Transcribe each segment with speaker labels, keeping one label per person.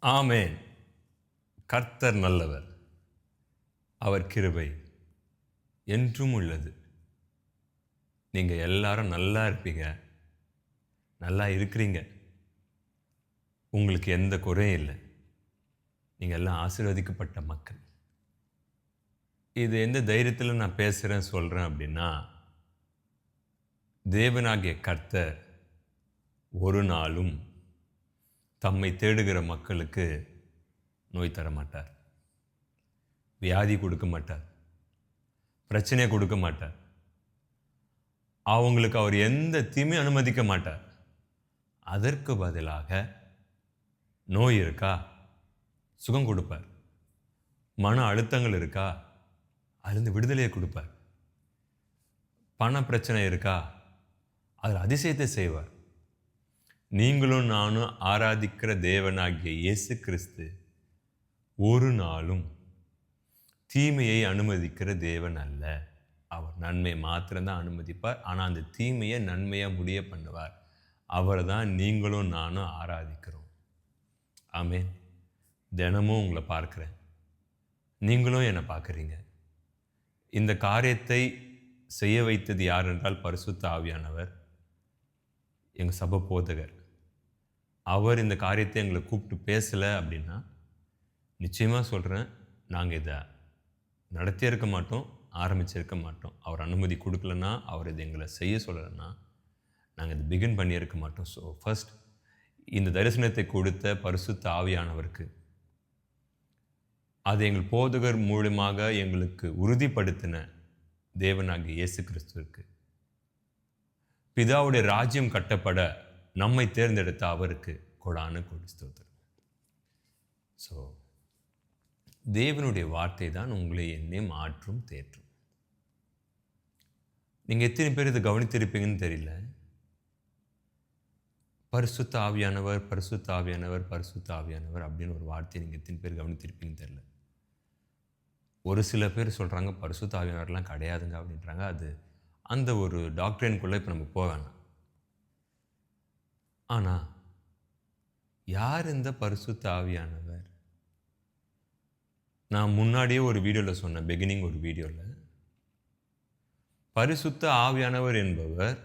Speaker 1: ஆமென். கர்த்தர் நல்லவர். அவர் கிருபை என்றும் உள்ளது. நீங்க எல்லாரும் நல்லா இருப்பீங்க. நல்லா இருக்கிறீங்க. உங்களுக்கு எந்த குறையும் இல்ல. நீங்க எல்லாம் ஆசீர்வதிக்கப்பட்ட மக்கள். இது எந்த தைரியத்தில நான் பேசுறேன், சொல்றேன் அப்படின்னா, தேவனாகிய கர்த்தர் ஒரு நாளும் தம்மை தேடுகிற மக்களுக்கு நோய் தர மாட்டார். வியாதி கொடுக்க மாட்டார். பிரச்சனையை கொடுக்க மாட்டார். அவங்களுக்கு அவர் எந்த தீமையும் அனுமதிக்க மாட்டார். அதற்கு பதிலாக நோய் இருக்கா? சுகம் கொடுப்பார். மன அழுத்தங்கள் இருக்கா? அதிலிருந்து விடுதலையை கொடுப்பார். பண பிரச்சனை இருக்கா? அதில் அதிசயத்தை செய்வார். நீங்களும் நானும் ஆராதிக்கிற தேவனாகிய இயேசு கிறிஸ்து ஒரு நாளும் தீமையை அனுமதிக்கிற தேவன் அல்ல. அவர் நன்மை மாத்திரம்தான் அனுமதிப்பார். ஆனால் அந்த தீமையை நன்மையாக முடிய பண்ணுவார். அவரை தான் நீங்களும் நானும் ஆராதிக்கிறோம். ஆமென். தினமும் உங்களை பார்க்குறேன். நீங்களும் என்னை பார்க்குறீங்க. இந்த காரியத்தை செய்ய வைத்தது யார் என்றால் பரிசுத்த ஆவியானவர், எங்கள் சபை போதகர். அவர் இந்த காரியத்தை எங்களை கூப்பிட்டு பேசலை அப்படின்னா நிச்சயமாக சொல்கிறேன், நாங்கள் இதை நடத்தியிருக்க மாட்டோம், ஆரம்பிச்சிருக்க மாட்டோம். அவர் அனுமதி கொடுக்கலன்னா, அவர் இதை எங்களை செய்ய சொல்லலைன்னா நாங்கள் இதை பிகின் பண்ணியிருக்க மாட்டோம். ஸோ ஃபர்ஸ்ட் இந்த தரிசனத்தை கொடுத்த பரிசுத்த ஆவியானவருக்கு, அதை எங்கள் போதகர் மூலமாக எங்களுக்கு உறுதிப்படுத்தின தேவனாகிய இயேசு கிறிஸ்துவிற்கு, பிதாவுடைய ராஜ்யம் கட்டப்பட நம்மை தேர்ந்தெடுத்த அவருக்கு கொடான கொடி ஸ்தோத்திரம். ஸோ தேவனுடைய வார்த்தை தான் உங்களை என்னை மாற்றும் தேற்றும். நீங்கள் எத்தனை பேர் இதை கவனித்திருப்பீங்கன்னு தெரியல. பரிசுத்த ஆவியானவர், பரிசுத்த ஆவியானவர், பரிசுத்த ஆவியானவர் அப்படின்னு ஒரு வார்த்தையை நீங்கள் எத்தனை பேர் கவனித்திருப்பீங்கன்னு தெரியல. ஒரு சில பேர் சொல்கிறாங்க பரிசுத்த ஆவியானவர்லாம் கிடையாதுங்க அப்படின்றாங்க. அது அந்த ஒரு டாக்டரின்குள்ளே இப்போ நம்ம போக வேணாம். ஆனால் யார் இந்த பரிசுத்த ஆவியானவர்? நான் முன்னாடியே ஒரு வீடியோவில் சொன்னேன், பிகினிங் ஒரு வீடியோவில், பரிசுத்த ஆவியானவர் என்பவர்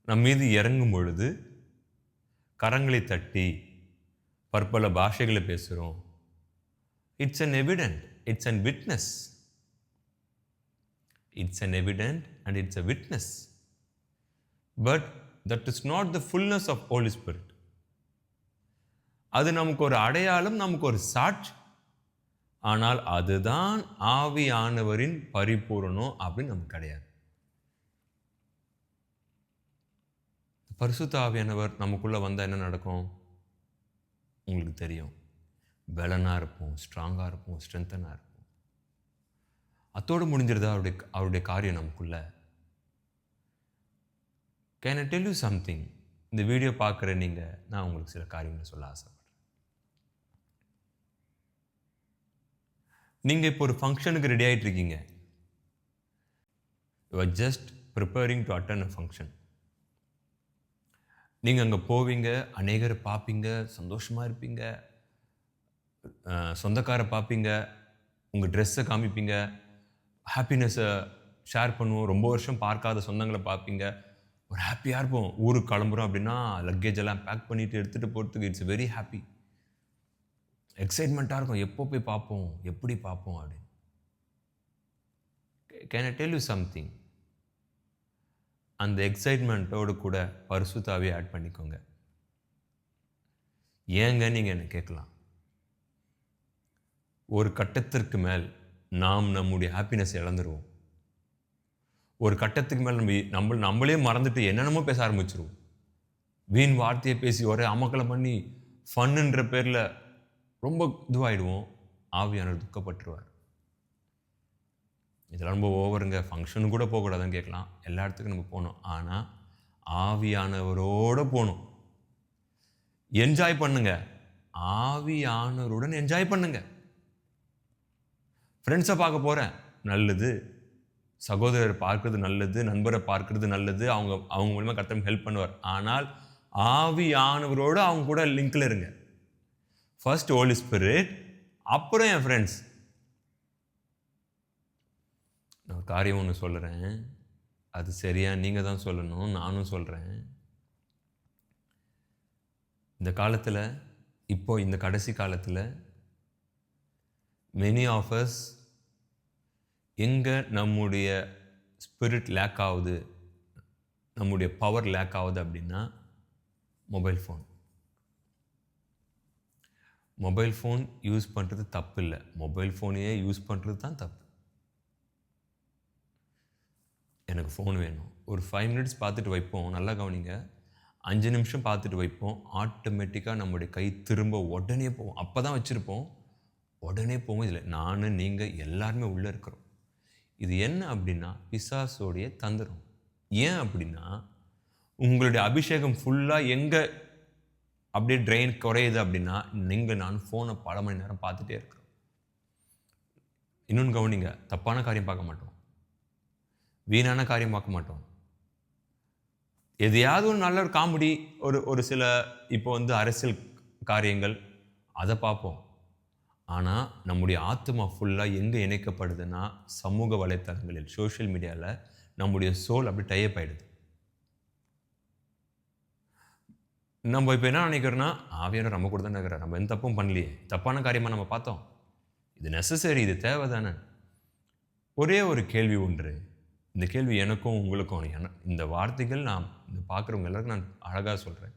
Speaker 1: நம் மீது இறங்கும் பொழுது கரங்களை தட்டி பற்பல பாஷைகளை பேசுகிறோம். It's an evident, it's an witness. It's an evident and it's a witness. But that is not the fullness of Holy Spirit. அது நமக்கு ஒரு அடையாளம், நமக்கு ஒரு சாட்சி. ஆனால் அதுதான் ஆவியானவரின் பரிபூரணம் அப்படின்னு நமக்கு கிடையாது. பரிசுத்த ஆவியானவர் நமக்குள்ளே வந்தால் என்ன நடக்கும் உங்களுக்கு தெரியும். பலனாக இருப்போம், ஸ்ட்ராங்காக இருப்போம், ஸ்ட்ரென்த்தனாக இருப்போம். அத்தோடு முடிஞ்சிருதா அவருடைய காரியம் நமக்குள்ள? Can I tell you something? இந்த வீடியோ பார்க்குற நீங்கள், நான் உங்களுக்கு சில காரியங்களை சொல்ல ஆசைப்படுறேன். நீங்கள் இப்போ ஒரு ஃபங்க்ஷனுக்கு ரெடி ஆகிட்டு இருக்கீங்க. You are just preparing to attend a function. நீங்கள் அங்கே போவீங்க, அநேகரை பார்ப்பீங்க, சந்தோஷமாக இருப்பீங்க, சொந்தக்காரை பார்ப்பீங்க, உங்கள் ட்ரெஸ்ஸை காமிப்பீங்க, ஹாப்பினஸை ஷேர் பண்ணுவோம். ரொம்ப வருஷம் பார்க்காத சொந்தங்களை பார்ப்பீங்க, ஒரு ஹாப்பியாக இருப்போம். ஊருக்கு கிளம்புறோம் அப்படின்னா லக்கேஜ் எல்லாம் பேக் பண்ணிவிட்டு எடுத்துகிட்டு போகிறதுக்கு இட்ஸ் வெரி ஹாப்பி, எக்ஸைட்மெண்ட்டாக இருக்கும். எப்போ போய் பார்ப்போம், எப்படி பார்ப்போம் அப்படின்னு. Can I tell you something? அந்த எக்ஸைட்மெண்ட்டோடு கூட பரிசுத்த ஆவியை ஆட் பண்ணிக்கோங்க. ஏங்க நீங்கள் என்ன கேட்கலாம். ஒரு கட்டத்திற்கு மேல் நாம் நம்முடைய ஹாப்பினஸ் இழந்துருவோம். ஒரு கட்டத்துக்கு மேல் நம்மளே மறந்துட்டு என்னென்னமோ பேச ஆரம்பிச்சிருவோம். வீண் வார்த்தையை பேசி ஒரே அமக்கலை பண்ணி ஃபன்னுன்ற பேரில் ரொம்ப இதுவாகிடுவோம். ஆவியானவர் துக்கப்பட்டுருவார். இதெல்லாம் ரொம்ப ஓவருங்க, ஃபங்க்ஷனு கூட போகக்கூடாதுன்னு கேட்கலாம். எல்லா இடத்துக்கும் நம்ம போகணும். ஆனால் ஆவியானவரோடு போகணும். என்ஜாய் பண்ணுங்க, ஆவியானவருடன் என்ஜாய் பண்ணுங்க. ஃப்ரெண்ட்ஸை பார்க்க போகிறேன், நல்லது. சகோதரரை பார்க்கறது நல்லது, நண்பரை பார்க்கறது நல்லது. அவங்க மூலமாக கர்த்தர் ஹெல்ப் பண்ணுவார். ஆனால் ஆவியானவரோடு அவங்க கூட லிங்கில் இருங்க. ஃபர்ஸ்ட் ஹோலி ஸ்பிரிட், அப்புறம் என் ஃப்ரெண்ட்ஸ். நான் ஒரு காரியம் ஒன்று சொல்கிறேன், அது சரியா நீங்கள் தான் சொல்லணும், நானும் சொல்கிறேன். இந்த காலத்தில், இப்போ இந்த கடைசி காலத்தில் மெனி ஆஃப் அஸ் எங்கே நம்முடைய ஸ்பிரிட் லேக் ஆகுது, நம்முடைய பவர் லேக் ஆகுது அப்படின்னா mobile phone. Mobile phone use பண்ணுறது தப்பு இல்லை, மொபைல் ஃபோனையே யூஸ் பண்ணுறது தான் தப்பு. எனக்கு ஃபோன் வேணும், ஒரு 5 மினிட்ஸ் பார்த்துட்டு வைப்போம், நல்லா கவனிங்க. 5 நிமிஷம் பார்த்துட்டு வைப்போம், ஆட்டோமேட்டிக்காக நம்முடைய கை திரும்ப உடனே போவோம். அப்போ தான் வச்சுருப்போம், உடனே போவோம். இதில் நான், நீங்கள் எல்லாருமே உள்ளே இருக்கிறோம். இது என்ன அப்படின்னா பிசாசோடைய தந்திரம். ஏன் அப்படின்னா உங்களுடைய அபிஷேகம் ஃபுல்லாக எங்கே அப்படியே ட்ரெயின் குறையுது அப்படின்னா நீங்கள் நான் ஃபோனை பல மணி நேரம் பார்த்துட்டே இருக்கிறோம். இன்னொன்று கவனிங்க, தப்பான காரியம் பார்க்க மாட்டோம், வீணான காரியம் பார்க்க மாட்டோம். எதையாவது ஒரு நல்ல ஒரு காமெடி, ஒரு சில இப்போ அரசியல் காரியங்கள், அதை பார்ப்போம். ஆனால் நம்முடைய ஆத்மா ஃபுல்லாக எங்கே இணைக்கப்படுதுன்னா சமூக வலைத்தளங்களில், சோஷியல் மீடியாவில் நம்முடைய சோல் அப்படி டைப் ஆகிடுது. நம்ம இப்போ என்ன நினைக்கிறோன்னா, ஆவியானவர் நம்ம கூட தான் இருக்கிறார், நம்ம எந்த தப்பும் பண்ணலையே, தப்பான காரியமாக நம்ம பார்த்தோம், இது நெசசரி, இது தேவை தானே. ஒரே ஒரு கேள்வி ஒன்று, இந்த கேள்வி எனக்கும் உங்களுக்கும், இந்த வார்த்தைகள் நான் இந்த பார்க்குறவங்க எல்லாருக்கும் நான் அழகாக சொல்கிறேன்.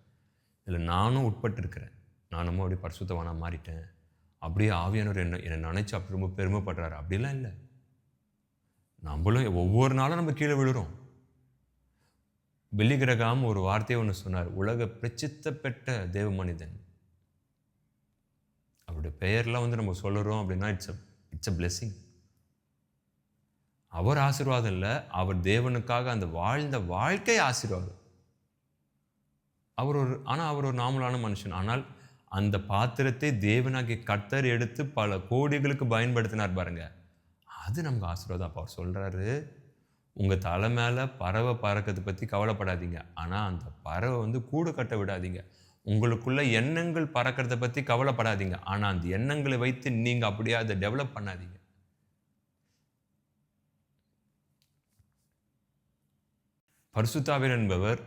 Speaker 1: இதில் நானும் உட்பட்டு இருக்கிறேன். நானும் அப்படி பரிசுத்தவானாக மாறிட்டேன், அப்படியே ஆவியானவர் என்னை நினைச்சு அப்படி ரொம்ப பெருமைப்படுறாரு அப்படிலாம் இல்லை. நம்மளும் ஒவ்வொரு நாளும் நம்ம கீழே விழுறோம். பில்லி கிரகாம் ஒரு வார்த்தையை ஒன்று சொன்னார், உலக பிரசித்த பெற்ற தேவ மனிதன். அவருடைய பெயர்லாம் நம்ம சொல்லுறோம் அப்படின்னா இட்ஸ் அ பிளெஸிங். அவர் ஆசீர்வாதம் இல்லை, அவர் தேவனுக்காக அந்த வாழ்ந்த வாழ்க்கை ஆசீர்வாதம். ஆனால் அவர் ஒரு நார்மலான மனுஷன். ஆனால் அந்த பாத்திரத்தை தேவனாகிய கர்த்தர் எடுத்து பல கோடிகளுக்கு பயன்படுத்தினார் பாருங்க, அது நமக்கு ஆசீர்வாதம். அப்போ அவர் சொல்கிறாரு, உங்கள் தலை மேலே பறவை பறக்கிறத பற்றி கவலைப்படாதீங்க, ஆனால் அந்த பறவை கூடு கட்ட விடாதீங்க. உங்களுக்குள்ள எண்ணங்கள் பறக்கிறத பற்றி கவலைப்படாதீங்க, ஆனால் அந்த எண்ணங்களை வைத்து நீங்கள் அப்படியே அதை டெவலப் பண்ணாதீங்க. பரிசுத்த ஆவியானவர் என்பவர்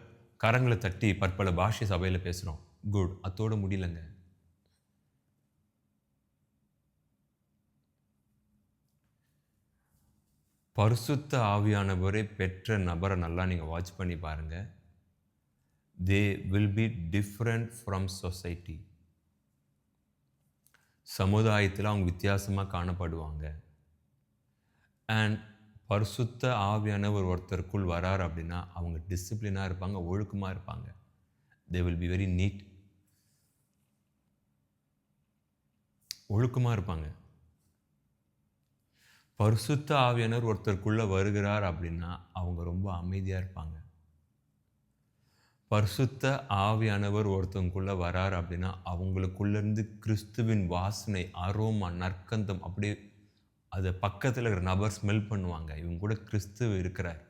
Speaker 1: கரங்களை தட்டி பற்பல பாஷை சபையில் பேசுகிறோம், குட், அத்தோடு முடியலங்க. பரிசுத்த ஆவியானவரை பெற்ற நபரை நல்லா நீங்கள் வாட்ச் பண்ணி பாருங்கள். தே will be different from society. சமுதாயத்தில் அவங்க வித்தியாசமாக காணப்படுவாங்க. அண்ட் பரிசுத்த ஆவியானவர் ஒருத்தருக்குள் வரார் அப்படின்னா அவங்க டிசிப்ளினாக இருப்பாங்க, ஒழுக்கமாக இருப்பாங்க. They will be very neat, ஒழுக்கமாக இருப்பாங்க. பரிசுத்த ஆவியானவர் ஒருத்தருக்குள்ளே வருகிறார் அப்படின்னா அவங்க ரொம்ப அமைதியாக இருப்பாங்க. பரிசுத்த ஆவியானவர் ஒருத்தவங்களுக்குள்ளே வரார் அப்படின்னா அவங்களுக்குள்ளேருந்து கிறிஸ்துவின் வாசனை, அரோமா, நற்கந்தம் அப்படியே அதை பக்கத்தில் இருக்கிற நபர் ஸ்மெல் பண்ணுவாங்க, இவங்க கூட கிறிஸ்து இருக்கிறார்.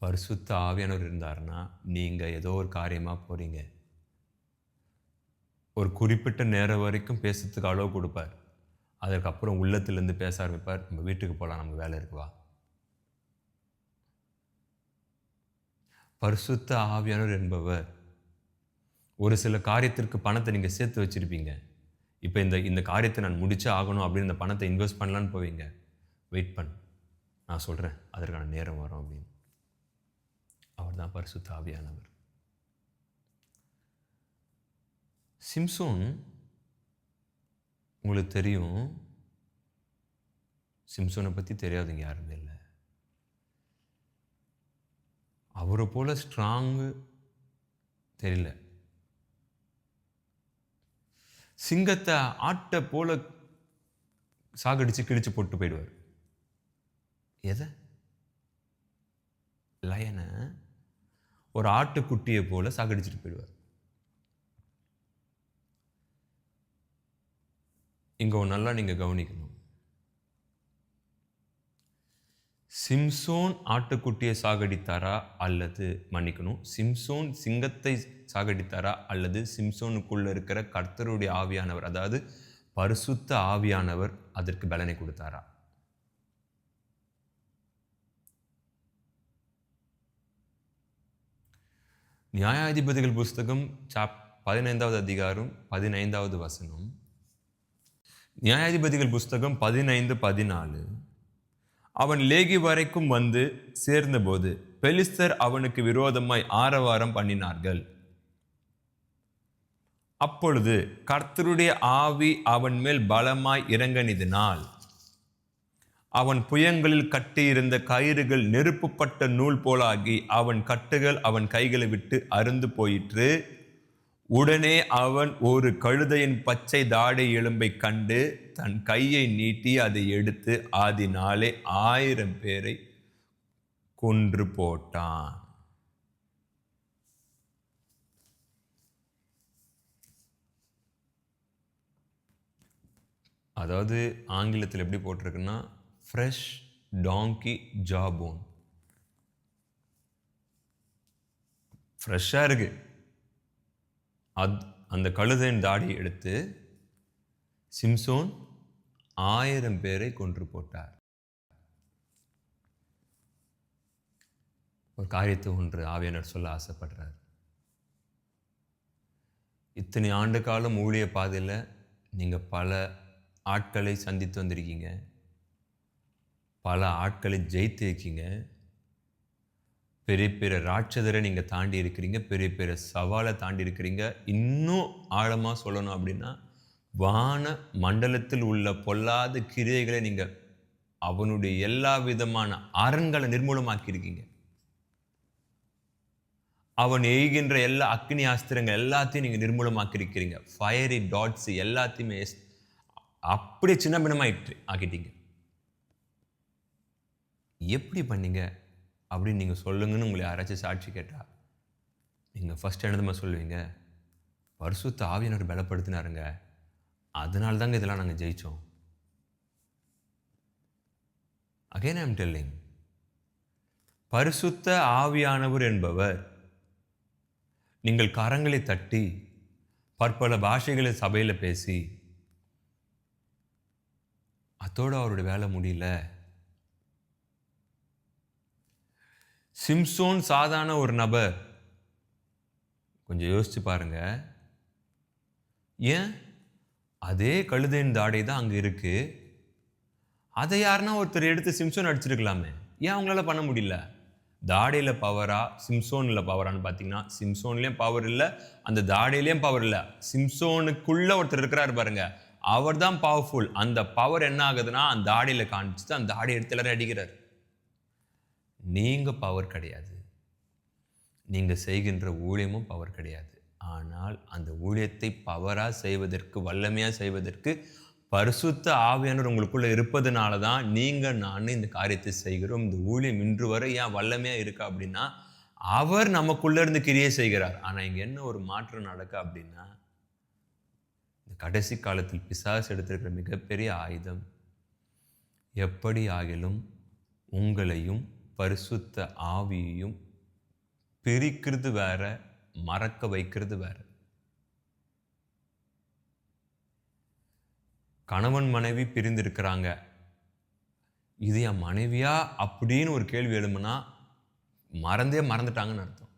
Speaker 1: பரிசுத்த ஆவியானவர் இருந்தார்னா நீங்கள் ஏதோ ஒரு காரியமாக போகிறீங்க, ஒரு குறிப்பிட்ட நேரம் வரைக்கும் பேசுறதுக்கு அளவு கொடுப்பார், அதற்கப்புறம் உள்ளத்திலேருந்து பேச ஆரம்பிப்பார், நம்ம வீட்டுக்கு போகலாம், நமக்கு வேலை இருக்குவா. பரிசுத்த ஆவியானவர் என்பவர் ஒரு சில காரியத்திற்கு பணத்தை நீங்கள் சேர்த்து வச்சுருப்பீங்க, இப்போ இந்த காரியத்தை நான் முடிச்சே ஆகணும் அப்படின்னு இந்த பணத்தை இன்வெஸ்ட் பண்ணலான்னு போவீங்க. வெயிட் பண்ண, நான் சொல்கிறேன், அதற்கான நேரம் வரும் அப்படின்னு. அவர் தான் பரிசுத்த ஆவியானவர். சிம்சோன் உங்களுக்கு தெரியும், சிம்சோனை பற்றி தெரியாதுங்க யாருமே இல்லை. அவரை போல் ஸ்ட்ராங்கு தெரியல. சிங்கத்தை ஆட்டை போல சாகடிச்சு கிழிச்சு போட்டு போயிடுவார். எதை? லயனை ஒரு ஆட்டுக்குட்டியை போல சாகடிச்சுட்டு போயிடுவார். இங்கே நல்லா நீங்கள் கவனிக்கணும், சிம்சோன் ஆட்டுக்குட்டியை சாகடித்தாரா அல்லது மன்னிக்கணும், சிம்சோன் சிங்கத்தை சாகடித்தாரா, அல்லது சிம்சோனுக்குள்ள இருக்கிற கர்த்தருடைய ஆவியானவர், அதாவது பரிசுத்த ஆவியானவர் அதற்கு பலனை கொடுத்தாரா? நியாயாதிபதிகள் புஸ்தகம் 15வது அதிகாரம் 15வது வசனம். நியாயாதிபதிகள் புஸ்தகம் 15:14. அவன் லேகி வரைக்கும் வந்து சேர்ந்தபோது பெலிஸ்தர் அவனுக்கு விரோதமாய் ஆரவாரம் பண்ணினார்கள். அப்பொழுது கர்த்தருடைய ஆவி அவன் மேல் பலமாய் இறங்கினதினால் அவன் புயங்களில் கட்டியிருந்த கயிறுகள் நெருப்புப்பட்ட நூல் போலாகி அவன் கட்டுகள் அவன் கைகளை விட்டு அருந்து போயிற்று. உடனே அவன் ஒரு கழுதையின் பச்சை தாடை எலும்பை கண்டு தன் கையை நீட்டி அதை எடுத்து அதனாலே 1000 பேரை கொன்று போட்டான். அதாவது ஆங்கிலத்தில் எப்படி போட்டிருக்குன்னா, ஃப்ரெஷ் டாங்கி ஜாபோன். ஃப்ரெஷ்ஷாக இருக்கு. அந்த கழுதையின் தாடியை எடுத்து சிம்சோன் 1000 பேரை கொன்று போட்டார். ஒரு காரியத்தை ஒன்று ஆவியானவர் சொல்ல ஆசைப்படுறார். இத்தனை ஆண்டு காலம் ஊழிய பாதையில் நீங்கள் பல ஆட்களை சந்தித்து வந்திருக்கீங்க, பல ஆட்களை ஜெயித்து இருக்கீங்க, பெரிய பெரிய ராட்சதரை நீங்கள் தாண்டி இருக்கிறீங்க, பெரிய பெரிய சவாலை தாண்டி இருக்கிறீங்க. இன்னும் ஆழமாக சொல்லணும் அப்படின்னா, வான மண்டலத்தில் உள்ள பொல்லாத கிரியைகளை நீங்கள் அவனுடைய எல்லா விதமான அரண்களை நிர்மூலமாக்கியிருக்கீங்க. அவன் எய்கின்ற எல்லா அக்னி ஆஸ்திரங்கள் எல்லாத்தையும் நீங்கள் நிர்மூலமாக்கியிருக்கிறீங்க. ஃபயரி டாட்ஸ் எல்லாத்தையுமே அப்படியே சின்ன பின்னமாயிட்டு ஆக்கிட்டீங்க. எப்படி பண்ணீங்க அப்படின்னு நீங்கள் சொல்லுங்கன்னு உங்களை யாராச்சும் சாட்சி கேட்டால் நீங்கள் ஃபஸ்ட் என்னதுமா சொல்லுவீங்க? பரிசுத்த ஆவியானவர் பலப்படுத்தினாருங்க, அதனால தாங்க இதெல்லாம் நாங்கள் ஜெயித்தோம். அகைன் ஐ எம் டெல்லிங், பரிசுத்த ஆவியானவர் என்பவர் நீங்கள் கரங்களை தட்டி பற்பல பாஷைகளை சபையில் பேசி அதோடு அவருடைய வேலை முடியல. சிம்சோன் சாதாரண ஒரு நபர். கொஞ்சம் யோசிச்சு பாருங்க. ஏன் அதே கழுதையின் தாடை தான் அங்கே இருக்கு. அதை யாருன்னா ஒருத்தர் எடுத்து சிம்சோன் அடிச்சிருக்கலாமே, ஏன் அவங்களால பண்ண முடியல? தாடையில் பவரா சிம்சோனில் பவரான்னு பார்த்தீங்கன்னா, சிம்சோன்லேயும் பவர் இல்லை, அந்த தாடையிலையும் பவர் இல்லை. சிம்சோனுக்குள்ள ஒருத்தர் இருக்கிறார் பாருங்க, அவர் தான் பவர்ஃபுல். அந்த பவர் என்ன ஆகுதுன்னா அந்த தாடையில் காணிச்சுட்டு அந்த தாடையை எடுத்து எல்லாரும் அடிக்கிறார். நீங்கள் பவர் கிடையாது, நீங்கள் செய்கின்ற ஊழியமும் பவர் கிடையாது. ஆனால் அந்த ஊழியத்தை பவராக செய்வதற்கு, வல்லமையாக செய்வதற்கு பரிசுத்த ஆவியானவர் உங்களுக்குள்ளே இருப்பதுனால தான் நீங்கள் நான் இந்த காரியத்தை செய்கிறோம். இந்த ஊழியம் இன்று வரை ஏன் வல்லமையாக இருக்கா அப்படின்னா, அவர் நமக்குள்ளே இருந்து கிரியை செய்கிறார். ஆனால் இங்கே என்ன ஒரு மாற்றம் நடக்க அப்படின்னா, இந்த கடைசி காலத்தில் பிசாசு எடுத்திருக்கிற மிகப்பெரிய ஆயுதம், எப்படி ஆகிலும் உங்களையும் பரிசுத்த ஆவியையும் பிரிக்கிறது வேற, மறக்க வைக்கிறது வேற. கணவன் மனைவி பிரிந்திருக்கிறாங்க, இது என் மனைவியா அப்படின்னு ஒரு கேள்வி எழும்புனா மறந்துட்டாங்கன்னு அர்த்தம்.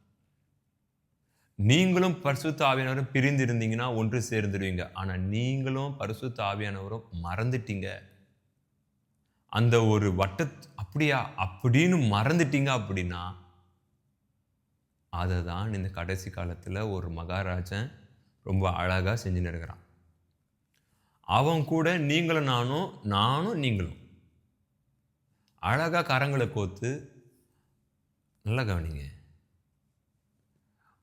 Speaker 1: நீங்களும் பரிசுத்த ஆவியானவரும் பிரிந்து இருந்தீங்கன்னா ஒன்று சேர்ந்துடுவீங்க. ஆனால் நீங்களும் பரிசுத்த ஆவியானவரும் மறந்துட்டீங்க, அந்த ஒரு அப்படியா அப்படின்னு மறந்துட்டீங்க அப்படின்னா, அதை தான் இந்த கடைசி காலத்தில் ஒரு மகாராஜன் ரொம்ப அழகாக செஞ்சுன்னு இருக்கிறான். அவன் கூட நீங்களும் நானும் நீங்களும் அழகாக கரங்களை கோத்து, நல்லா கவனிங்க,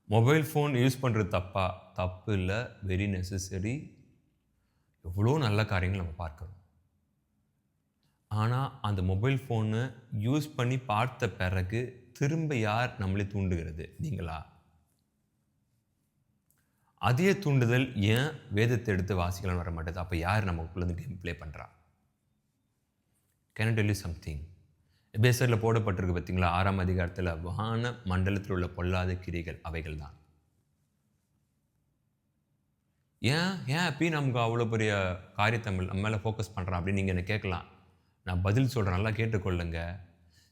Speaker 1: மொபைல் ஃபோன் யூஸ் பண்ணுறது தப்பு இல்லை, வெரி நெசசரி. எவ்வளோ நல்ல காரியங்கள் நம்ம பார்க்குறோம். ஆனால் அந்த மொபைல் ஃபோனை யூஸ் பண்ணி பார்த்த பிறகு திரும்ப யார் நம்மளை தூண்டுகிறது? நீங்களா? அதே தூண்டுதல் ஏன் வேதத்தை எடுத்து வாசிக்கலாம் வர மாட்டேது? அப்போ யார் நமக்குள்ளே கேம் ப்ளே பண்ணுறா? Can I tell you something? எபேசியரில் போடப்பட்டிருக்கு பார்த்தீங்களா, 6ஆம் அதிகாரத்தில் வான மண்டலத்தில் உள்ள பொல்லாத கிரிகள் அவைகள் தான். ஏன் அப்பி நமக்கு அவ்வளோ பெரிய காரியத்தை நம்ம மேலே ஃபோக்கஸ் பண்ணுறான் அப்படின்னு நீங்கள் என்ன கேட்கலாம். நான் பதில் சொல்கிறேன், நல்லா கேட்டுக்கொள்ளுங்க.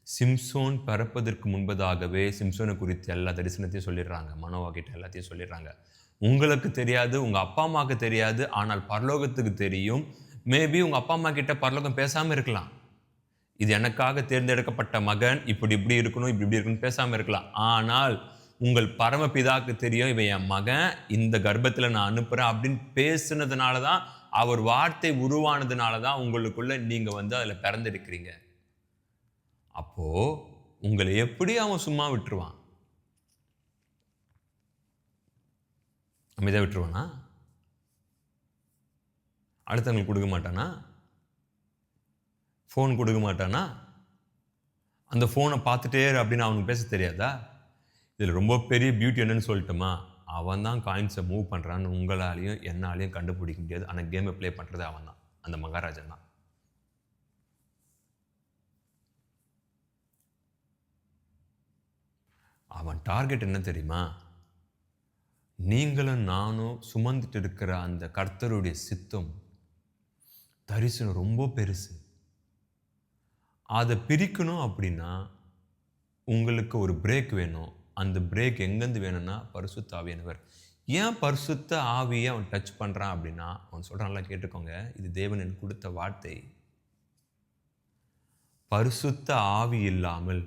Speaker 1: சிம்சோன் பிறப்பதற்கு முன்பதாகவே சிம்சோனை குறித்து எல்லா தரிசனத்தையும் சொல்லிடுறாங்க. மனோவா கிட்ட எல்லாத்தையும் சொல்லிடுறாங்க. உங்களுக்கு தெரியாது, உங்கள் அப்பா அம்மாவுக்கு தெரியாது, ஆனால் பரலோகத்துக்கு தெரியும். மேபி உங்கள் அப்பா அம்மா கிட்ட பரலோகம் பேசாமல் இருக்கலாம். இது எனக்காக தேர்ந்தெடுக்கப்பட்ட மகன், இப்படி இப்படி இருக்கணும், இப்படி இப்படி இருக்கணும் பேசாமல் இருக்கலாம். ஆனால் உங்கள் பரமபிதாவுக்கு தெரியும், இவன் என் மகன், இந்த கர்ப்பத்தில் நான் அனுப்புகிறேன் அப்படின்னு பேசுனதுனால தான், அவர் வார்த்தை உருவானதுனால தான் உங்களுக்குள்ள நீங்கள் அதில் பிறந்திருக்கிறீங்க. அப்போ உங்களை எப்படி அவன் சும்மா விட்டுருவான்? அமைதியா விட்டுருவானா? அடுத்தவங்களுக்கு கொடுக்க மாட்டானா? ஃபோன் கொடுக்க மாட்டானா? அந்த ஃபோனை பார்த்துட்டே அப்படின்னு அவனுக்கு பேச தெரியாதா? இதில் ரொம்ப பெரிய பியூட்டி என்னன்னு சொல்லட்டுமா? அவன் தான் காயின்ஸை மூவ் பண்ணுறான்னு உங்களாலையும் என்னாலையும் கண்டுபிடிக்க முடியாது. ஆனால் கேமை ப்ளே பண்ணுறது அவன் தான், அந்த மகாராஜன் தான். அவன் டார்கெட் என்ன தெரியுமா? நீங்களும் நானும் சுமந்துட்டு இருக்கிற அந்த கர்த்தருடைய சித்தம் தரிசனம் ரொம்ப பெருசு. அதை பிரிக்கணும் அப்படின்னா உங்களுக்கு ஒரு பிரேக் வேணும். அந்த பிரேக் எங்கேருந்து வேணும்னா பரிசுத்த ஆவியானவர். ஏன் பரிசுத்த ஆவியை அவன் டச் பண்ணுறான் அப்படின்னா, அவன் சொல்கிறான், நல்லா கேட்டுக்கோங்க, இது தேவன் எனக்கு கொடுத்த வார்த்தை. பரிசுத்த ஆவி இல்லாமல்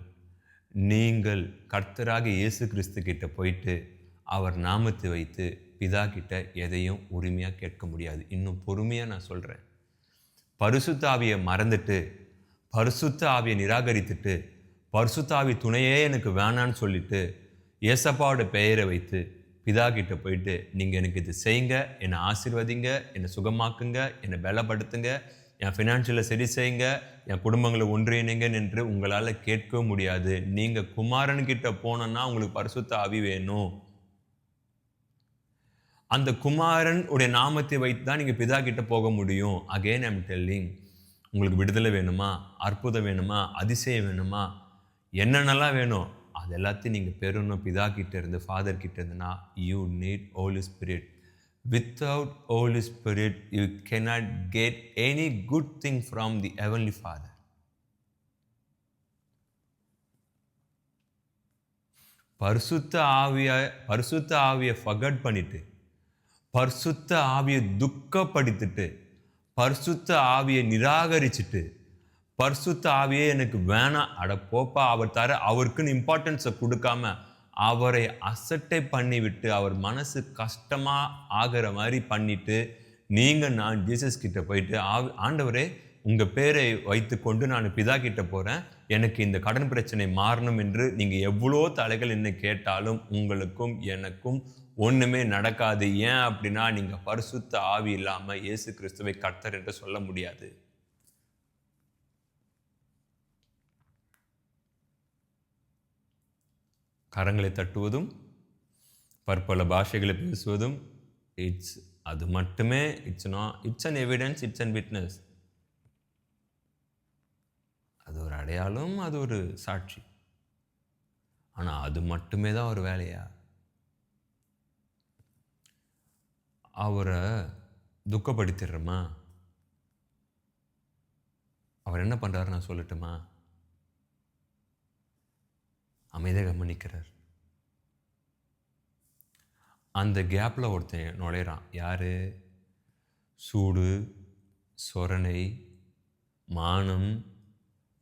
Speaker 1: நீங்கள் கர்த்தராக இயேசு கிறிஸ்து கிட்ட போயிட்டு அவர் நாமத்தை வைத்து பிதா கிட்ட எதையும் உரிமையாக கேட்க முடியாது. இன்னும் பொறுமையாக நான் சொல்கிறேன். பரிசுத்த ஆவியை மறந்துட்டு, பரிசுத்த ஆவியை நிராகரித்துட்டு, பரிசுத்த ஆவி துணையே எனக்கு வேணான்னு சொல்லிட்டு ஏசப்பாவோட பெயரை வைத்து பிதா கிட்ட போயிட்டு நீங்கள் எனக்கு இது செய்யுங்க, என்னை ஆசீர்வதிங்க, என்னை சுகமாக்குங்க, என்னை பலப்படுத்துங்க, என் ஃபினான்ஷியலில் சரி செய்யுங்க, என் குடும்பங்களை ஒன்றிணைங்க என்று உங்களால் கேட்கவும் முடியாது. நீங்கள் குமாரன்கிட்ட போனோன்னா உங்களுக்கு பரிசுத்த ஆவி வேணும். அந்த குமாரன் உடைய நாமத்தை வைத்து தான் நீங்கள் பிதா கிட்ட போக முடியும். அகெயின் ஐம் டெல்லிங், உங்களுக்கு விடுதலை வேணுமா, அற்புதம் வேணுமா, அதிசயம் வேணுமா, என்னென்னலாம் வேணும், அது எல்லாத்தையும் நீங்கள் பெறணும் பிதா கிட்ட இருந்து, ஃபாதர் கிட்ட இருந்துன்னா you need Holy Spirit. Without Holy Spirit, you cannot get any good thing from the Heavenly Father. பரிசுத்த ஆவியை ஃபகட் பண்ணிட்டு, பரிசுத்த ஆவியை துக்கப்படுத்திட்டு, பரிசுத்த ஆவியை நிராகரிச்சுட்டு, பரிசுத்த ஆவியே எனக்கு வேணாம், அட போப்பா அவர் தர, அவருக்குன்னு இம்பார்ட்டன்ஸை கொடுக்காம அவரை அசட்டை பண்ணிவிட்டு, அவர் மனசு கஷ்டமாக ஆகிற மாதிரி பண்ணிட்டு, நான் ஜீசஸ் கிட்ட போயிட்டு, ஆண்டவரே உங்கள் பேரை வைத்துக்கொண்டு நான் பிதா கிட்ட போகிறேன், எனக்கு இந்த கடன் பிரச்சனை மாறணும் என்று நீங்கள் எவ்வளோ தலைகள் என்ன கேட்டாலும் உங்களுக்கும் எனக்கும் ஒன்றுமே நடக்காது. ஏன் அப்படின்னா நீங்கள் பரிசுத்த ஆவி இல்லாமல் இயேசு கிறிஸ்துவை கர்த்தர் என்று சொல்ல முடியாது. கரங்களை தட்டுவதும் பற்பல பாஷைகளை பேசுவதும் அது மட்டுமே it's an evidence, it's an witness. அது ஒரு அடையாளம், அது ஒரு சாட்சி. ஆனால் அது மட்டுமே தான் ஒரு வேலையா? அவரை துக்கப்படுத்திடுறோமா? அவர் என்ன பண்ணுறாரு நான் சொல்லட்டுமா? அமைதியாக கவனிக்கிறார். அந்த கேப்பில் ஒருத்தன் நுழையிறான். யார்? சூடு, சொரணை, மானம்,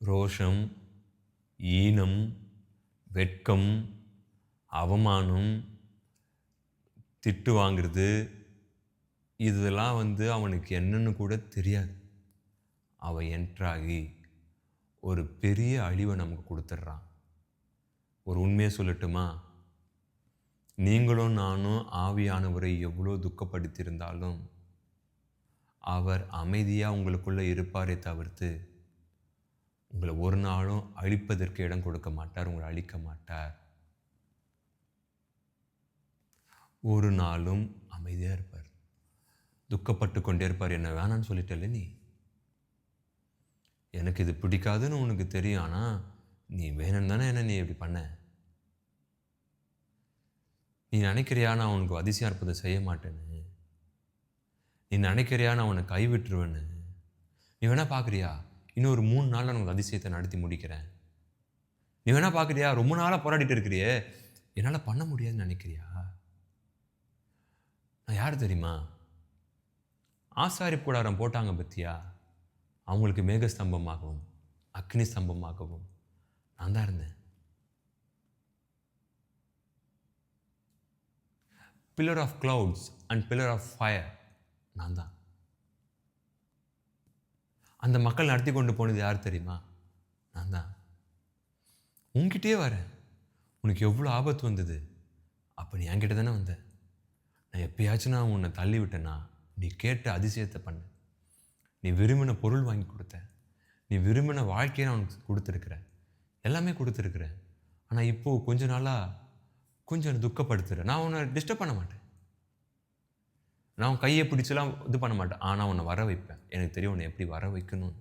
Speaker 1: ரோஷம், ஈனம், வெட்கம், அவமானம், திட்டு வாங்கிறது, இதெல்லாம் அவனுக்கு என்னன்னு கூட தெரியாது. அவன் என்ட்ராகி ஒரு பெரிய அழிவை நமக்கு கொடுத்துட்றான். ஒரு உண்மையை சொல்லட்டுமா? நீங்களும் நானும் ஆவியானவரை எவ்வளோ துக்கப்படுத்தியிருந்தாலும் அவர் அமைதியாக உங்களுக்குள்ளே இருப்பாரே தவிர்த்து உங்களை ஒரு நாளும் அழிப்பதற்கு இடம் கொடுக்க மாட்டார், உங்களை அழிக்க மாட்டார். ஒரு நாளும் அமைதியாக இருப்பார், துக்கப்பட்டு கொண்டே இருப்பார். என்ன வேணான்னு சொல்லிட்டல, நீ எனக்கு இது பிடிக்காதுன்னு உனக்கு தெரியும், ஆனால் நீ வேணும்னு தானே என்ன நீ இப்படி பண்ண, நீ நினைக்கிறியா நான் உனக்கு அதிசயம் அற்புதம் செய்ய மாட்டேன்னு. நீ நினைக்கிறியா நான் உன்னை கைவிட்டுருவேன்னு? நீ வேணா பார்க்குறியா இன்னொரு 3 நாளில் நான் உனக்கு அதிசயத்தை நடத்தி முடிக்கிறேன். நீ வேணா பார்க்குறியா ரொம்ப நாளாக போராடிட்டு இருக்கிறியே, என்னால் பண்ண முடியாதுன்னு நினைக்கிறியா? நான் யார் தெரியுமா? ஆசாரிப்பு கூடாரம் போட்டாங்க பத்தியா, அவங்களுக்கு மேகஸ்தம்பமாகவும் அக்னி ஸ்தம்பமாகவும் நான் தான் இருந்தேன். Pillar of clouds and pillar of fire நான் தான். அந்த மக்கள் நடத்தி கொண்டு போனது யார் தெரியுமா? நான் தான். உன்கிட்டயே வரேன். உனக்கு எவ்வளோ ஆபத்து வந்தது, அப்போ நீ என்கிட்ட தானே வந்த. நான் எப்பயாச்சும் நான் உன்னை தள்ளி விட்டேன்னா, நீ கேட்ட அதிசயத்தை பண்ண, நீ விரும்பின பொருள் வாங்கி கொடுத்த, நீ விரும்பின வாழ்க்கையை நான் உனக்கு கொடுத்துருக்குறேன், எல்லாமே கொடுத்துருக்குறேன். ஆனால் இப்போது கொஞ்ச நாளாக கொஞ்சம் துக்கப்படுத்துகிறேன். நான் உன்னை டிஸ்டர்ப் பண்ண மாட்டேன், நான் உன் கையை பிடிச்சலாம் இது பண்ண மாட்டேன். ஆனால் உன்னை வர வைப்பேன். எனக்கு தெரியும் உன்னை எப்படி வர வைக்கணும்.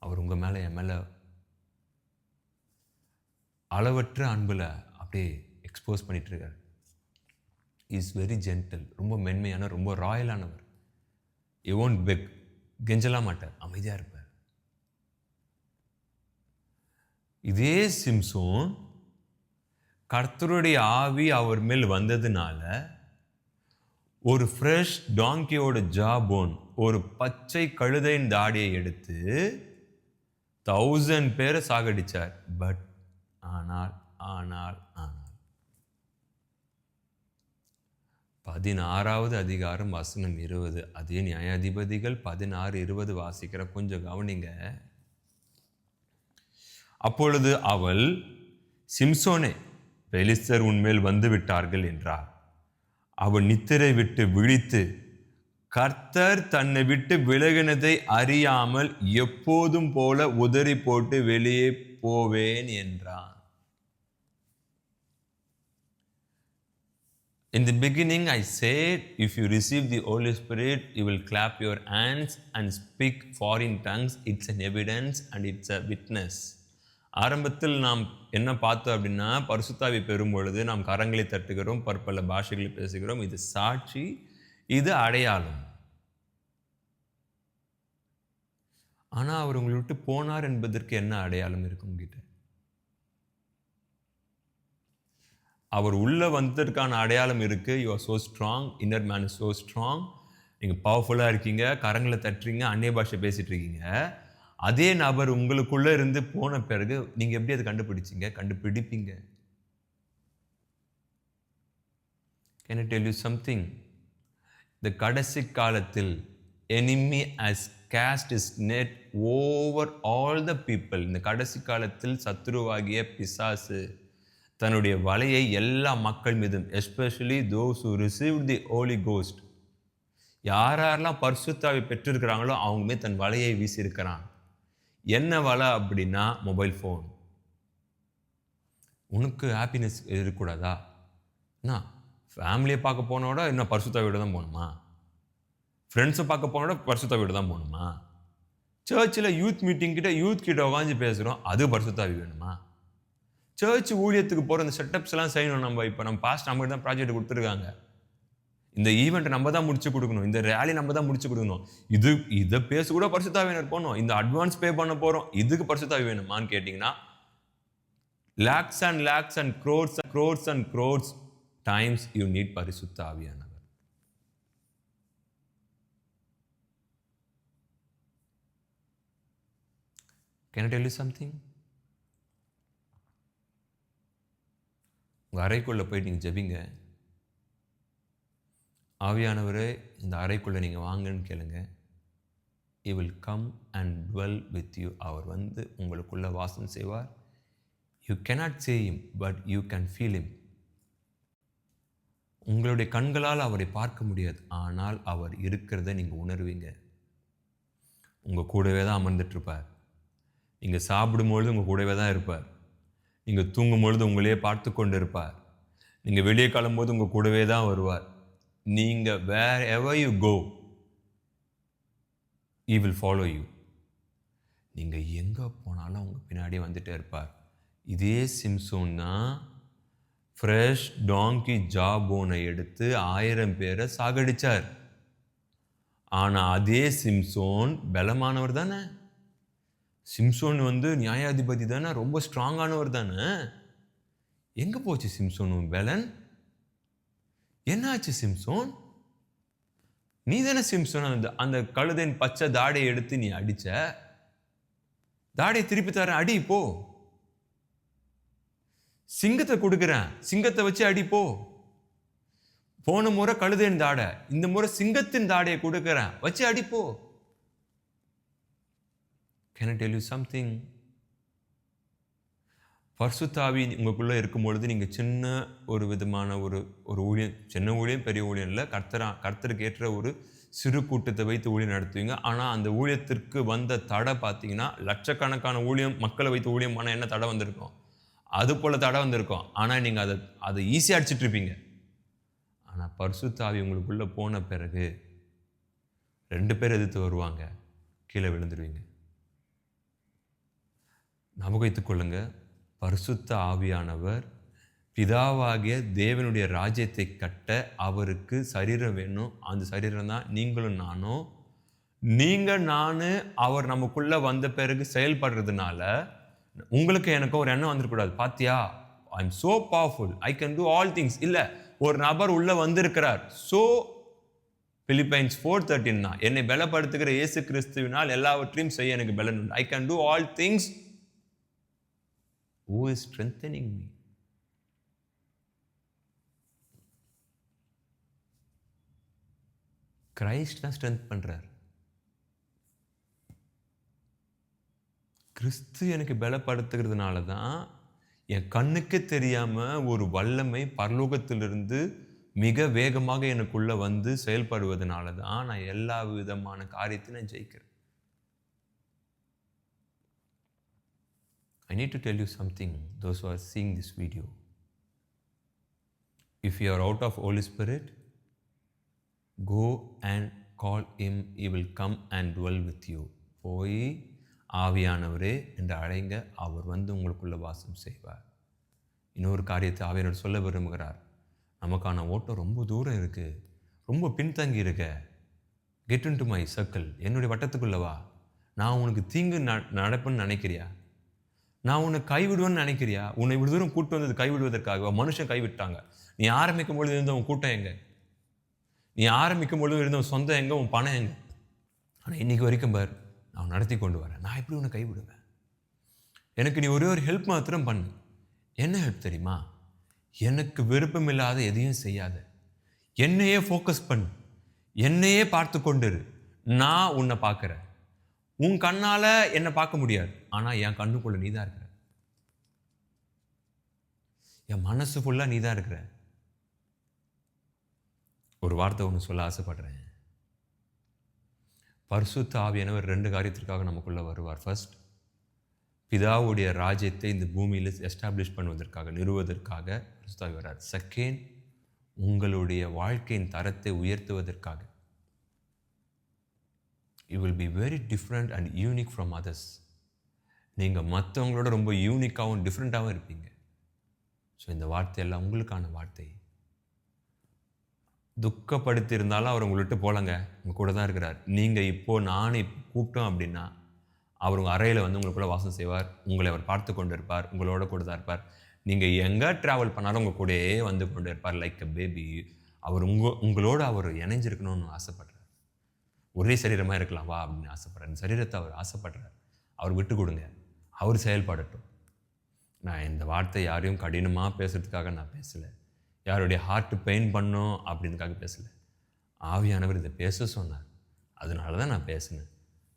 Speaker 1: அவர் உங்கள் மேலே என் மேலே அளவற்ற அன்பில் அப்படியே எக்ஸ்போஸ் பண்ணிட்டு இருக்கார். இஸ் வெரி ஜென்டில், ரொம்ப மென்மையான, ரொம்ப ராயலானவர். யூ ஒன்ட் பெக், கெஞ்சலாம் மாட்டார், அமைதியாக இருப்பார். இதே சிம்சோன் கர்த்தருடைய ஆவி அவர் மேல் வந்ததுனால ஒரு ஃப்ரெஷ் டாங்கியோட ஜாபோன், ஒரு பச்சை கழுதையின் தாடியை எடுத்து 1000 பேரை சாகடிச்சார். பட் ஆனால் 16வது அதிகாரம் வசனம் 20, அதே நியாயாதிபதிகள் 16:20 வாசிக்கிற, கொஞ்சம் கவனிங்க. அப்பொழுது அவள், சிம்சோனே, பெலிஸ்தர் உன்மேல் வந்து விட்டார்கள் என்றார். அவன் நித்திரை விட்டு விழித்து, கர்த்தர் தன்னை விட்டு விலகினதை அறியாமல் எப்போதும் போல உதறி போட்டு வெளியே போவேன் என்றான். In the beginning I said, if you receive the Holy Spirit, you will clap your hands and speak foreign tongues. It's an evidence and it's a witness. ஆரம்பத்தில் நாம் என்ன பார்த்தோம் அப்படின்னா, பரிசுத்தாவி பெறும் பொழுது நாம் கரங்களை தட்டுகிறோம், பற்பல பாஷைகளை பேசுகிறோம். இது சாட்சி, இது அடையாளம். ஆனால் அவர் உங்களை விட்டு போனார் என்பதற்கு என்ன அடையாளம் இருக்கு உங்ககிட்ட? அவர் உள்ள வந்ததற்கான அடையாளம் இருக்கு. You are so strong, inner man is so strong. நீங்கள் பவர்ஃபுல்லாக இருக்கீங்க, கரங்களை தட்டுறீங்க, அந்நிய பாஷை பேசிட்டு இருக்கீங்க. அதே நபர் உங்களுக்குள்ளே இருந்து போன பிறகு நீங்கள் எப்படி அதை கண்டுபிடிச்சிங்க? கண்டுபிடிப்பீங்க. Can I tell you something? இந்த கடைசி காலத்தில் enemy has cast his net over all the people. இந்த கடைசி காலத்தில் சத்துருவாகிய பிசாசு தன்னுடைய வலையை எல்லா மக்கள் மீதும், especially those who received the Holy Ghost, யாரெல்லாம் பரிசுத்தாவி பெற்றிருக்கிறாங்களோ அவங்களுமே தன் வலையை வீசியிருக்கிறான். என்ன வலை அப்படின்னா, மொபைல் ஃபோன். உனக்கு ஹாப்பினஸ் இருக்கக்கூடாதா? என்ன ஃபேமிலியை பார்க்க போனோட இன்னும் பரிசுத்தாவியோட தான் போகணுமா? ஃப்ரெண்ட்ஸை பார்க்க போனோட பரிசுத்தாவியோட தான் போகணுமா? சர்ச்சில் யூத் மீட்டிங் கிட்ட உட்காந்து பேசுகிறோம், அது பரிசுத்தாவி வேணுமா? சர்ச் ஊழியத்துக்கு போகிற இந்த செட்டப்ஸ் எல்லாம் செய்யணும். நம்ம பாஸ்ட் நம்மகிட்ட தான் ப்ராஜெக்ட் கொடுத்துருக்காங்க. இந்த ஈவெண்ட் நம்ம தான் முடிச்சு கொடுக்கணும், இந்த ரேலி நம்ம தான் முடிச்சு கொடுக்கணும், இதை பேச கூட பரிசுத்தாவியினர் போகணும், இந்த அட்வான்ஸ் பே பண்ண போகிறோம், இதுக்கு பரிசுத்தாவி வேணுமான்னு கேட்டிங்கன்னா, lakhs and lakhs and crores times you need பரிசுத்தாவியானவர். Can I tell you something? உங்கள் அறைக்குள்ளே போயிட்டு நீங்கள் ஜெபிங்க. ஆவியானவரே, இந்த அறைக்குள்ளே நீங்கள் வாங்கன்னு கேளுங்க. He will come and dwell with you. அவர் வந்து உங்களுக்குள்ளே வாசம் செய்வார். You cannot see him, but you can feel him. உங்களுடைய கண்களால் அவரை பார்க்க முடியாது, ஆனால் அவர் இருக்கிறத நீங்கள் உணர்வீங்க. உங்கள் கூடவே தான் அமர்ந்துட்டுருப்பார். நீங்கள் சாப்பிடும்பொழுது உங்கள் கூடவே தான் இருப்பார். நீங்கள் தூங்கும் பொழுது உங்களையே பார்த்து கொண்டு இருப்பார். நீங்கள் வெளியே கிளம்பும்போது உங்கள் கூடவே தான் வருவார். நீங்கள் wherever you go, he will follow you. நீங்கள் எங்கே போனாலும் அவங்க பின்னாடியே வந்துட்டே இருப்பார். இதே சிம்சோன் தான் ஃப்ரெஷ் டாங்கி ஜாபோனை எடுத்து 1000 பேரை சாகடிச்சார். ஆனா அதே சிம்சோன் பலமானவர் தானே. சிம்சோன் நியாயாதிபதி தானே, ரொம்ப ஸ்ட்ராங்கானவர் தானே. எங்க போச்சு சிம்சோனும் பலன்? என்னாச்சு சிம்சோன்? நீ தானே சிம்சோன் அந்த கழுதையின் பச்சை தாடையை எடுத்து நீ அடிச்ச. தாடையை திருப்பி தர, அடி போ. சிங்கத்தை கொடுக்கிறேன், சிங்கத்தை வச்சு அடி போ. போன முறை கழுதையின் தாடை, இந்த முறை சிங்கத்தின் தாடையை கொடுக்கிறேன், வச்சு அடிப்போ. Can I tell you something? பரிசுத்த ஆவி உங்களுக்குள்ள இருக்கும் பொழுது நீங்க சின்ன ஒரு விதமான ஒரு ஊழியம், சின்ன ஊழியம் பெரிய ஊழியம் இல்லை, கர்த்தருக்கு ஏற்ற ஒரு சிறு கூட்டத்தை வைத்து ஊழியம் நடத்துவீங்க. ஆனா அந்த ஊழியத்திற்கு வந்த தடை பார்த்தீங்கன்னா, லட்சக்கணக்கான ஊழியம் மக்களை வைத்து ஊழியம் பண்ண என்ன தடை வந்திருக்கும், அது போல தடை வந்திருக்கும். ஆனா நீங்க அதை ஈஸியா அடிச்சிட்டு இருப்பீங்க. ஆனா பரிசுத்த ஆவி உங்களுக்குள்ள போன பிறகு 2 பேர் எதிர்த்து வருவாங்க, கீழே விழுந்துருவீங்க. ஞாபகம் வைத்துக் கொள்ளுங்க, பரிசுத்த ஆவியானவர் பிதாவாகிய தேவனுடைய ராஜ்யத்தை கட்ட அவருக்கு சரீரம் வேணும். அந்த சரீரம் தான் நீங்களும் நானும். நானு அவர் நமக்குள்ள வந்த பிறகு செயல்படுறதுனால உங்களுக்கு எனக்கும் ஒரு எண்ணம் வந்துடக்கூடாது, பாத்தியா I am so powerful, I can do all things. இல்ல, ஒரு நபர் உள்ள வந்திருக்கிறார். சோ பிலிப்பைன்ஸ் 4:13 தான், என்னை பலப்படுத்துகிற இயேசு கிறிஸ்துவினால் எல்லாவற்றையும் செய்ய எனக்கு பலன் உண்டு. I can do all things who is strengthening me. Christ தான் ஸ்ட்ரென்த் பண்றார். கிறிஸ்து எனக்கு பலப்படுத்துகிறதுனால தான் என் கண்ணுக்கு தெரியாம ஒரு வல்லமை பரலோகத்திலிருந்து மிக வேகமாக எனக்குள்ள வந்து செயல்படுவதனால தான் நான் எல்லா விதமான காரியத்தையும் நான் ஜெயிக்கிறேன். I need to tell you something, those who are seeing this video. If you are out of Holy Spirit, go and call him, he will come and dwell with you. போய் ஆவியானவரே என்று அழைங்க, அவர் உங்களுக்குள்ள வாசம் செய்வார். இன்னொரு காரியத்தை ஆவியானவர் சொல்ல விரும்புகிறார். நமக்கான ஓட்டம் ரொம்ப தூரம் இருக்கு, ரொம்ப பின்தங்கி இருக்க. Get in to my circle, என்னுடைய வட்டத்துக்குள்ள வா. நான் உனக்கு தீங்கு நடப்புன்னு நினைக்கிறியா? நான் உன்னை கைவிடுவேன்னு நினைக்கிறியா? உன்னை இவ்வளவு தூரம் கூட்டு வந்தது கைவிடுவதற்காக. மனுஷன் கைவிட்டாங்க. நீ ஆரம்பிக்கும் பொழுது இருந்த உன் கூட்டம் எங்க? நீ ஆரம்பிக்கும் பொழுது இருந்த உன் சொந்தம் எங்க? உன் பணம் எங்க? ஆனால் இன்னைக்கு வரைக்கும் பார், நான் நடத்தி கொண்டு வரேன். நான் எப்படி உன்னை கைவிடுவேன்? எனக்கு நீ ஒரே ஒரு ஹெல்ப் மாத்திரம் பண்ணு. என்ன ஹெல்ப் தெரியுமா? எனக்கு விருப்பம் இல்லாத எதையும் செய்யாத. என்னையே ஃபோக்கஸ் பண்ணு, என்னையே பார்த்து கொண்டிரு. நான் உன்னை பார்க்கிறேன். உன் கண்ணால என்னை பார்க்க முடியாது, ஆனா என் கண்ணுக்குள்ள நீ தான் இருக்கிற. என் மனசு ஃபுல்லா நீ தான் இருக்கிற. ஒரு வார்த்தை ஒன்று சொல்ல ஆசைப்படுறேன். பரிசுத்த ஆவியானவர் 2 காரியத்திற்காக நமக்குள்ள வருவார். ஃபர்ஸ்ட், பிதாவுடைய ராஜ்யத்தை இந்த பூமியில் எஸ்டாப்ளிஷ் பண்ணுவதற்காக, நிறுவுவதற்காக பரிசுத்த ஆவி வரார். செகண்ட், உங்களுடைய வாழ்க்கையின் தரத்தை உயர்த்துவதற்காக. You will be very different and unique from others. நீங்கள் மற்றவங்களோட ரொம்ப யூனிக்காகவும் டிஃப்ரெண்ட்டாகவும் இருப்பீங்க. ஸோ இந்த வார்த்தையெல்லாம் உங்களுக்கான வார்த்தை. துக்கப்படுத்தி இருந்தாலும் அவர் உங்கள்கிட்ட போலங்க, உங்கள் கூட தான் இருக்கிறார். நீங்கள் இப்போது நானே கூப்பிட்டோம் அப்படின்னா அவர் உங்கள் அறையில் உங்களுக்குள்ள வாசம் செய்வார். உங்களை அவர் பார்த்து கொண்டு இருப்பார், உங்களோட கூட தான் இருப்பார். நீங்கள் எங்கே ட்ராவல் பண்ணாலும் உங்கள் கூடயே வந்து கொண்டு இருப்பார். Like a baby. அவர் உங்களோட அவர் இணைஞ்சிருக்கணும்னு ஆசைப்படுறார். ஒரே சரீரமாக இருக்கலாம் வா அப்படின்னு ஆசைப்படுறார். இந்த சரீரத்தை அவர் ஆசைப்படுறார். அவர் விட்டு கொடுங்க, அவர் செயல்படட்டும். நான் இந்த வார்த்தை யாரையும் கடினமாக பேசுறதுக்காக நான் பேசலை, யாருடைய ஹார்ட் பெயின் பண்ணும் அப்படின்றதுக்காக பேசலை. ஆவியானவர் இதை பேச சொன்னார், அதனால தான் நான் பேசினேன்.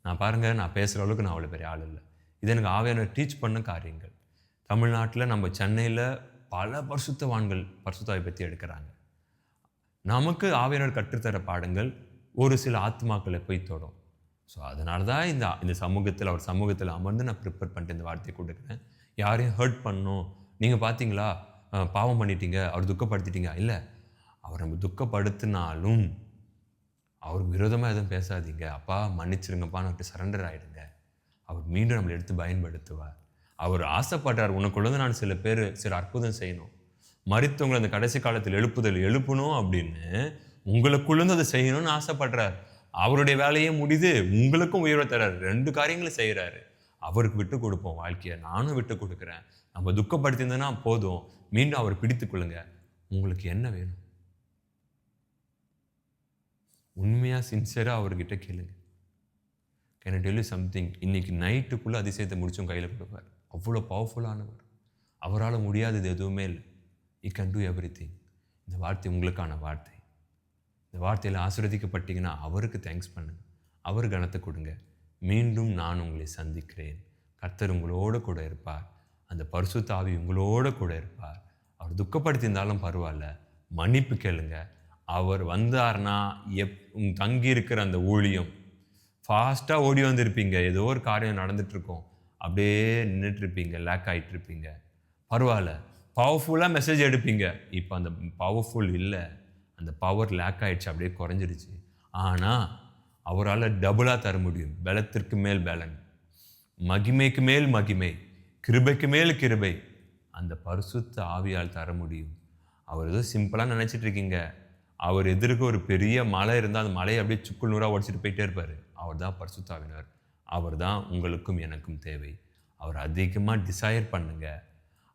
Speaker 1: நான் பாருங்கள், நான் பேசுகிற அளவுக்கு நான் அவ்வளோ பெரிய ஆள் இல்லை. இது எனக்கு ஆவியானவர் டீச் பண்ண காரியங்கள். தமிழ்நாட்டில் நம்ம சென்னையில் பல பரிசுத்தவான்கள் பரிசுத்தாவை பற்றி எடுக்கிறாங்க. நமக்கு ஆவியானவர் கற்றுத்தர பாடங்கள் ஒரு சில ஆத்மாக்களை போய் தொடும். ஸோ அதனால தான் இந்த சமூகத்தில் அவர் சமூகத்தில் அமர்ந்து நான் ப்ரிப்பேர் பண்ணிட்டு இந்த வார்த்தையை கொடுக்குறேன். யாரையும் ஹர்ட் பண்ணணும், நீங்கள் பார்த்தீங்களா பாவம் பண்ணிட்டீங்க, அவர் துக்கப்படுத்திட்டீங்க, இல்லை, அவர் நம்ம துக்கப்படுத்தினாலும் அவருக்கு விரோதமாக எதுவும் பேசாதீங்க. அப்பா மன்னிச்சிருங்கப்பான்னு அவர்கிட்ட சரண்டர் ஆகிடுங்க. அவர் மீண்டும் நம்மளை எடுத்து பயன்படுத்துவார். அவர் ஆசைப்படுறார், உனக்குள்ளது நான் சில அற்புதம் செய்யணும், மரித்தவங்களை அந்த கடைசி காலத்தில் எழுப்பணும் அப்படின்னு உங்களுக்குள்ளேருந்து அதை செய்யணும்னு ஆசைப்படுறார். அவருடைய வேலையே முடியுது, உங்களுக்கும் உயர்வை தர்றாரு. 2 காரியங்களும் செய்கிறாரு. அவருக்கு விட்டு கொடுப்போம் வாழ்க்கையை. நானும் விட்டு கொடுக்குறேன். நம்ம துக்கப்படுத்தியிருந்தோன்னா போதும், மீண்டும் அவர் பிடித்து கொள்ளுங்க. உங்களுக்கு என்ன வேணும்? உண்மையாக சின்சியராக அவர்கிட்ட கேளுங்க. Can I tell you something? இன்னைக்கு நைட்டுக்குள்ளே அதிசயத்தை முடிச்சும் கையில் கொடுப்பார். அவ்வளோ பவர்ஃபுல்லானவர். அவரால் முடியாதது எதுவுமே இல்லை. You can do everything. இந்த வார்த்தை உங்களுக்கான வார்த்தை. இந்த வார்த்தையில் ஆசீர்வதிக்கப்பட்டீங்கன்னா அவருக்கு தேங்க்ஸ் பண்ணுங்க, அவர் கனத்தை கொடுங்க. மீண்டும் நான் உங்களை சந்திக்கிறேன். கர்த்தர் உங்களோடு கூட இருப்பார். அந்த பரிசுத்த ஆவி உங்களோடு கூட இருப்பார். அவர் துக்கப்படுத்தியிருந்தாலும் பரவாயில்ல, மன்னிப்பு கேளுங்க. அவர் வந்தார்னா தங்கி இருக்கிற அந்த ஊழியம் ஃபாஸ்ட்டாக ஓடி வந்திருப்பீங்க. ஏதோ ஒரு காரியம் நடந்துகிட்ருக்கோம், அப்படியே நின்றுட்டுருப்பீங்க, லேக் ஆகிட்டுருப்பீங்க. பரவாயில்ல, பவர்ஃபுல்லாக மெசேஜ் எடுப்பீங்க. இப்போ அந்த பவர்ஃபுல் இல்லை, அந்த பவர் லேக் ஆகிடுச்சு, அப்படியே குறைஞ்சிருச்சு. ஆனால் அவரால் டபுளாக தர முடியும். பலத்திற்கு மேல் பலன், மகிமைக்கு மேல் மகிமை, கிருபைக்கு மேல் கிருபை அந்த பரிசுத்த ஆவியால் தர முடியும். அவர் ஏதோ சிம்பிளாக நினச்சிட்டு இருக்கீங்க. அவர் எதிர்க்க ஒரு பெரிய மலை இருந்தால் அந்த மலையை அப்படியே சுக்குள் நூறாக உடச்சிட்டு போயிட்டே இருப்பார். அவர் தான் பரிசுத்த ஆவியானவர். அவர் தான் உங்களுக்கும் எனக்கும் தேவை. அவர் அதிகமாக டிசையர் பண்ணுங்க.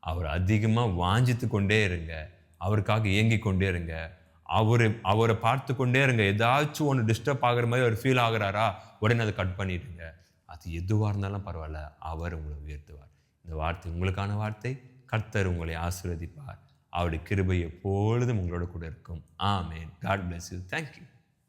Speaker 1: அவர் அதிகமாக வாஞ்சித்து கொண்டே இருங்க. அவருக்காக இயங்கி கொண்டே இருங்க. அவரை பார்த்து கொண்டே இருங்க. ஏதாச்சும் ஒன்று டிஸ்டர்ப் ஆகிற மாதிரி அவர் ஃபீல் ஆகுறாரா, உடனே அதை கட் பண்ணிடுங்க. அது எதுவாக இருந்தாலும் பரவாயில்ல, அவர் உங்களை உயர்த்துவார். இந்த வார்த்தை உங்களுக்கான வார்த்தை. கர்த்தர் உங்களை ஆசீர்வதிப்பார். அவருடைய கிருபை எப்பொழுதும் உங்களோட கூட இருக்கும். ஆமென். God bless you. Thank you.